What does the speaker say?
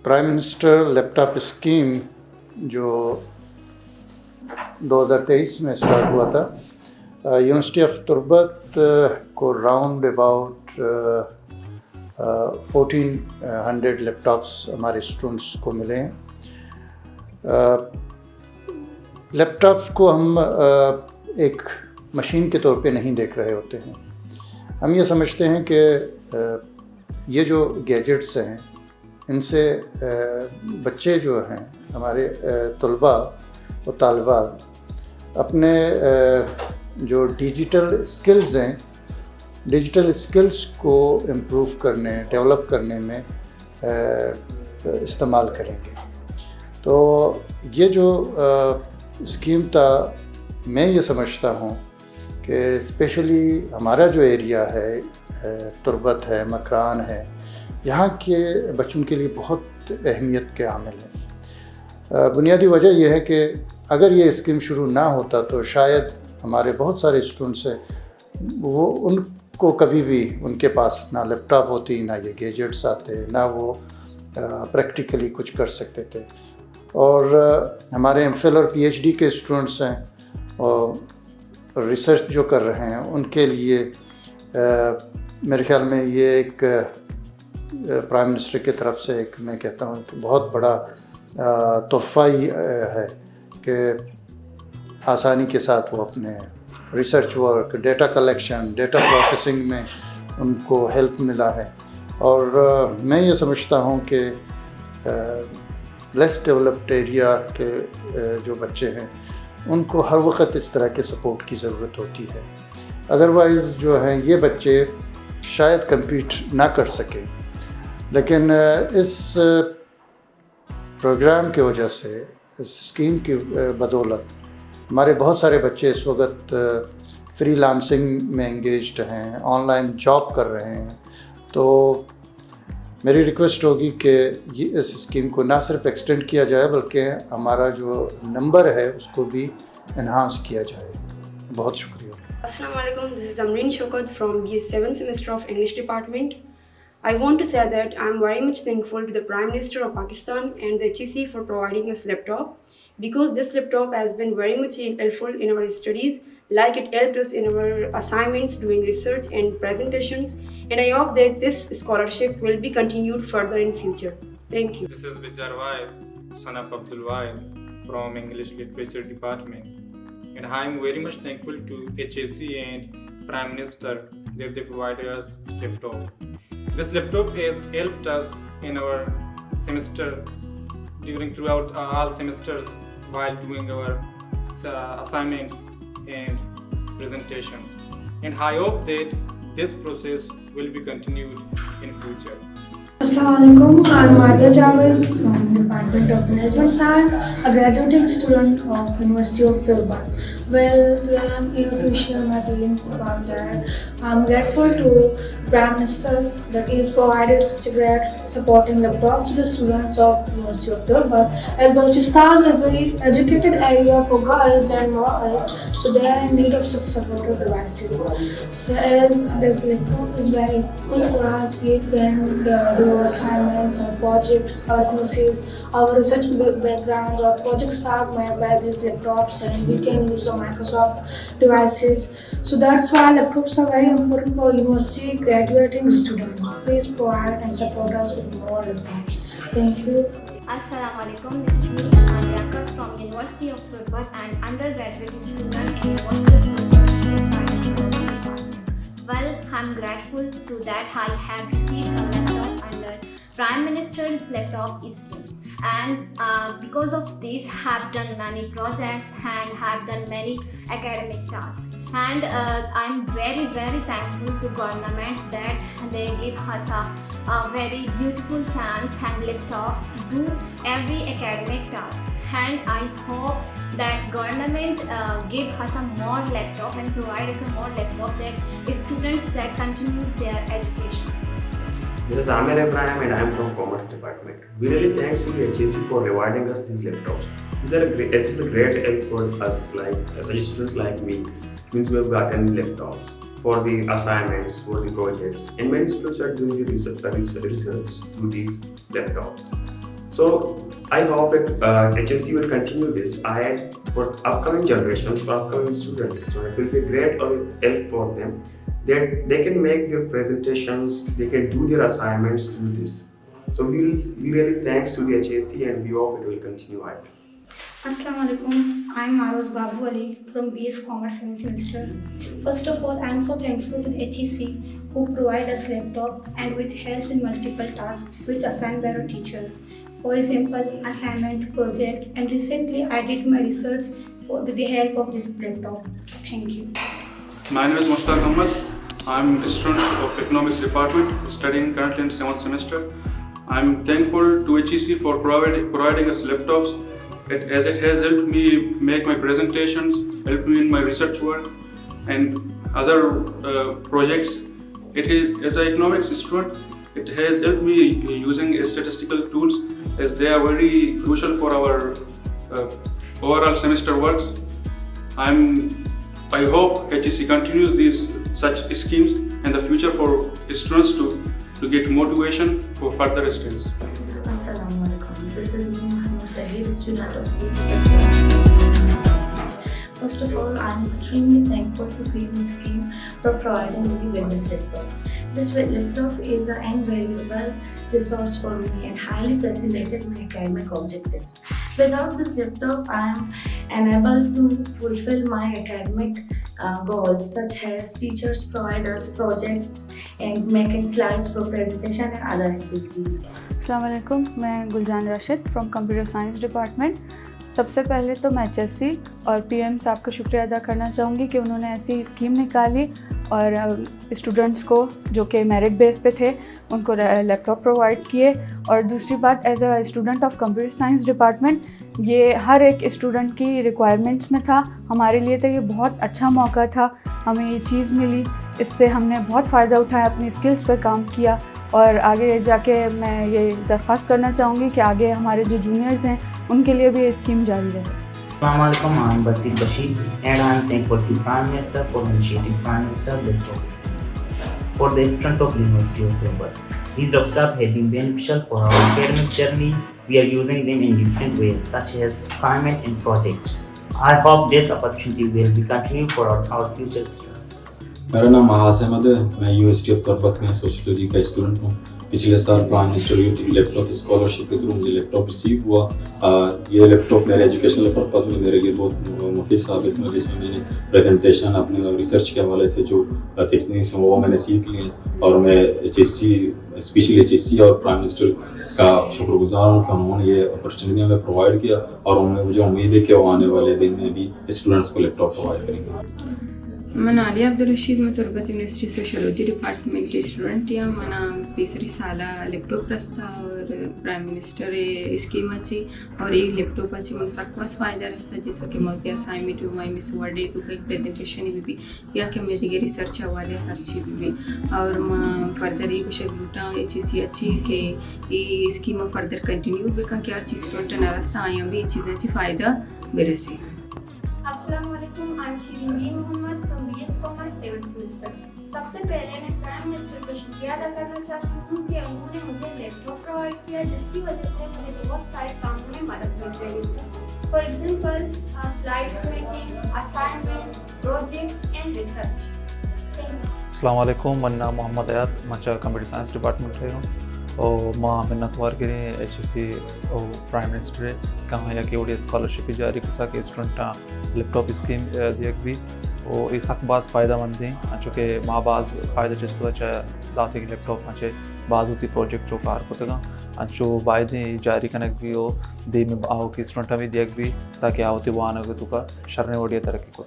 Prime minister لیپ top scheme جو 2023 میں start ہوا تھا، یونیورسٹی آف تربت کو راؤنڈ اباؤٹ 1400 لیپ ٹاپس ہمارے اسٹوڈنٹس کو ملے ہیں. لیپ ٹاپس کو ہم ایک مشین کے طور پہ نہیں دیکھ رہے ہوتے ہیں. ہم یہ سمجھتے ہیں کہ یہ جو گیجٹس ہیں ان سے بچے جو ہیں ہمارے طلباء و طالبات اپنے جو ڈیجیٹل اسکلز ہیں، ڈیجیٹل اسکلز کو امپروو کرنے، ڈیولپ کرنے میں استعمال کریں گے. تو یہ جو اسکیم تھا، میں یہ سمجھتا ہوں کہ اسپیشلی ہمارا جو ایریا ہے، تربت ہے، مکران ہے، یہاں کے بچوں کے لیے بہت اہمیت کے حامل ہے. بنیادی وجہ یہ ہے کہ اگر یہ اسکیم شروع نہ ہوتا تو شاید ہمارے بہت سارے اسٹوڈنٹس ہیں، وہ ان کو کبھی بھی ان کے پاس نہ لیپ ٹاپ ہوتی، نہ یہ گیجٹس آتے، نہ وہ پریکٹیکلی کچھ کر سکتے تھے. اور ہمارے ایم فل اور پی ایچ ڈی کے اسٹوڈنٹس ہیں اور ریسرچ جو کر رہے ہیں، ان کے لیے میرے خیال میں یہ ایک پرائم منسٹر کی طرف سے ایک، میں کہتا ہوں کہ بہت بڑا تحفہ ہی ہے کہ آسانی کے ساتھ وہ اپنے research work, data collection, data processing میں ان کو ہیلپ ملا ہے. اور میں یہ سمجھتا ہوں کہ لیس ڈیولپڈ ایریا کے جو بچے ہیں ان کو ہر وقت اس طرح کے سپورٹ کی ضرورت ہوتی ہے. ادروائز جو ہیں یہ بچے شاید کمپیٹ نہ کر سکیں، لیکن اس پروگرام کی وجہ سے، اس اسکیم کی بدولت ہمارے بہت سارے بچے اس وقت فری لانسنگ میں انگیجڈ ہیں، آن لائن جاب کر رہے ہیں. تو میری ریکویسٹ ہوگی کہ یہ اس اسکیم کو نہ صرف ایکسٹینڈ کیا جائے بلکہ ہمارا جو نمبر ہے اس کو بھی انہانس کیا جائے. بہت شکریہ. Assalamu alaikum, this is Amreen Shokat from BS 7th semester of English department. I want to say that I am very much thankful to the Prime Minister of Pakistan and the HEC for providing us laptop, because this laptop has been very much helpful in our studies, like it helped us in our assignments, doing research and presentations, and I hope that this scholarship will be continued further in future. Thank you. This is Bijar Wahid, son of Abdul Wahid from English Literature Department, and I am very much thankful to HEC and Prime Minister that they provided us laptop. This laptop has helped us in our semester, throughout all semesters while doing our assignments and presentations, and I hope that this process will be continued in future. Assalamu alaikum. I'm Maria Javed from Department of Management Science, a graduating student of University of Durban. Well, I'm here to share my feelings about that. I'm grateful to Prime Minister that he has provided such a great supporting laptops to the students of University of Durban, as Balochistan is an educated area for girls and boys, so they are in need of such supportive devices. So as this laptop is very helpful for us, we can do assignments or projects or theses. Our research backgrounds or projects are made by these laptops, and we can use the Microsoft devices. So that's why laptops are very important for university graduating students. Please provide and support us with more laptops. Thank you. Assalamu alaikum. This is me, Amanda Akat from University of Durban and undergraduate student in University of Durban. Well, I'm grateful to that I have received a laptop under Prime Minister's laptop scheme, and because of this have done many projects and have done many academic tasks, and I'm very thankful to governments that they give us a very beautiful chance and laptop to do every academic task, and I hope that government give us a more laptop and provide us a more laptop that students that continues their education. This is Amir Ibrahim and I am from Commerce Department. We really thanks to the HEC for rewarding us these laptops. It is a great help for us, like such students like me, means we have gotten laptops for the assignments, for the projects, and many students are doing the research through these laptops. So I hope that HSC will continue this and for upcoming generations, for upcoming students. So it will be great help for them. They can make their presentations, they can do their assignments through this. So we really thanks to the HSC and we hope it will continue on. Assalamu alaikum. I am Aroz Babu Ali from BS Commerce 7th semester. First of all, I am so thankful to the HEC who provide us laptop and which helps in multiple tasks which assigned by our teacher. For example, assignment, project, and recently I did my research with the help of this laptop. Thank you. My name is Mushtaq Ahmed. I am a student of Economics Department, studying currently in 7th semester. I am thankful to HEC for providing us laptops, as it has helped me make my presentations, helped me in my research work and other projects. It is, as an economics student, it has helped me using statistical tools as they are very crucial for our overall semester works. I hope HEC continues these such schemes in the future for students to get motivation for further studies. Assalamu alaikum. This is me, Muhammad Sahib, student of BS. First of all, I am extremely thankful to Freedom Scheme for providing me with this laptop. This laptop is an invaluable resource for me and highly facilitated my academic objectives. Without this laptop, I am unable to fulfill my academic goals such as teachers provide us projects and making slides for presentation and other activities. अस्सलाम वालेकुम, मैं Guljan Rashid from computer science department. सबसे पहले तो मैं HSC और PM साहब का शुक्रिया अदा करना चाहूँगी कि उन्होंने ऐसी स्कीम निकाली और स्टूडेंट्स को जो कि मेरिट बेस पे थे उनको लैपटॉप प्रोवाइड किए। और दूसरी बात, as a student of computer science department, ये हर एक स्टूडेंट की रिक्वायरमेंट्स में था। हमारे लिए तो ये बहुत अच्छा मौका था, हमें ये चीज़ मिली, इससे हमने बहुत फ़ायदा उठाया, अपनी स्किल्स पे काम किया। और आगे जाके मैं ये दरख्वास्त करना चाहूँगी कि आगे हमारे जो जूनियर्स हैं उनके लिए भी ये स्कीम जारी रहे। Assalamu alaikum, I am Basir Bashir and I am thankful to Prime Minister for initiating Prime Minister laptop scheme for the student of University of Durban. These laptops have been beneficial for our academic journey. We are using them in different ways such as assignment and project. I hope this opportunity will be continued for our future students. मेरा नाम महाज अहमद है, मैं university of Turbat में sociology का student हूँ। पिछले साल prime minister youth laptop scholarship के थ्रू मुझे लैपटॉप रिसीव हुआ। ये लैपटॉप मेरे एजुकेशनल पर्पज़ में मेरे लिए बहुत मुफीद साबित हुआ, जिसमें मैंने प्रेजेंटेशन अपने रिसर्च के हवाले से जो टेक्निक्स हैं वो मैंने सीख ली हैं। और मैं स्पेशली HSC और प्राइम मिनिस्टर का शुक्रगुजार हूँ कि उन्होंने ये अपॉर्चुनिटी हमें प्रोवाइड किया और उन्हें मुझे उम्मीद है कि वो आने वाले दिन में भी स्टूडेंट्स को लैपटॉप प्रोवाइड करेंगे। من علي عبد الرشيد من تربت يونيورسيتي سوشيولوجي डिपार्टमेंट स्टूडेंट या मना पिछली साला लैपटॉप रस्ता और प्राइम मिनिस्टर स्कीम अच्छी और ये लैपटॉप अच्छी मन सकवास फ़ायदा रस्ता जैसा कि मैं असाइनमेंट भी मैं मिस वर्ड को कई प्रेजेंटेशन भी या कि मैं दिगे रिसर्च हवाले सर्च भी और मैं फर्दर ये कुछ ग्लूटा HEC अच्छी कि ये स्कीम फर्दर कंटिन्यू बेका कि हर चीज़ स्टूडेंट न रस्ता आया भी चीज़ें अच्छी फ़ायदा मेरे से। अस्सलाम वालेकुम, I am Shireen B Mohammad from BS commerce 7th semester. सबसे पहले मैं प्राइम मिनिस्टर का शुक्रिया अदा करना चाहती हूँ कि उन्होंने मुझे लैपटॉप प्रोवाइड किया, जिसकी वजह से मुझे बहुत सारे कामों में मदद मिल रही है। For example slides making, assignments, projects and research. अस्सलाम वालेकुम, mein naam Muhammad Ayat, मैं कंप्यूटर साइंस डिपार्टमेंट रही हूँ और माँ मिन्नत वारगिरी HEC और प्राइम मिनिस्टर कहाँ या कि ओडी स्कॉलरशिप जारी कुता कि स्टूडेंट लैपटॉप स्कीम दिया भी वो इस हक बाज फ़ायदा मंद दी चूँकि माँ बाज फ़ायदा जिसको दाते की लैपटॉप अच्छे बाज होती प्रोजेक्ट जो कार को तक अच्छो वायदे जारी कनक भी हो दे में आओ कि स्टूडेंट भी दिया भी ताकि आओ तो वो आने को तुका शरने ओडिया तरक्की को